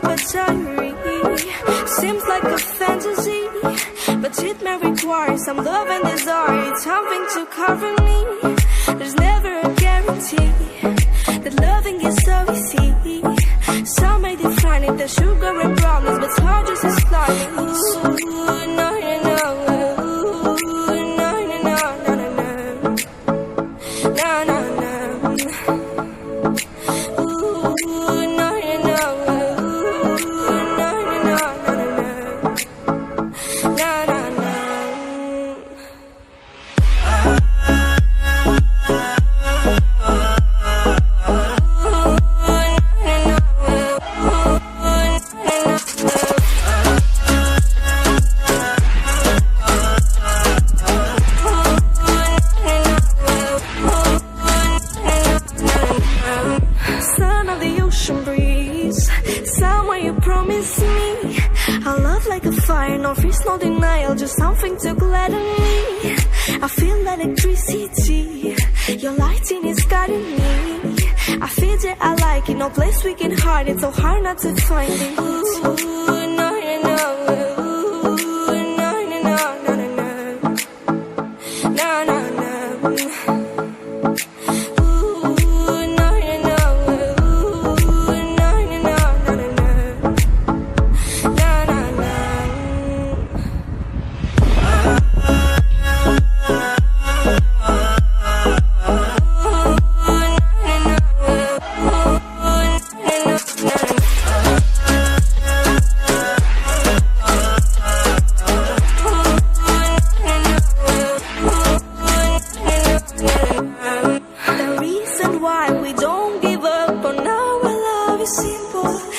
keep a diary. Seems like a fantasy, but it may require some love and desire, something to cover me. There's never a guarantee that loving is so easy. Some may define it as sugar and brownies, but hard just as flying. Ooh, no, no, no. Ooh, no, no, no, no, no, no. No, no, no. Ooh, no, no, no. Ooh, no, no, no, no, no, no. No, no, no. Son of the ocean breeze, somewhere you promised me a love like a fire, no fears, no denial, just something to gladden me. I feel electricity, your lighting is guiding me. I feel that I like it, no place we can hide it, so hard not to find it. Ooh, no, no, no. Ooh, no, no, no, no, no, no. No, no, no.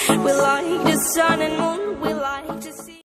We like the sun and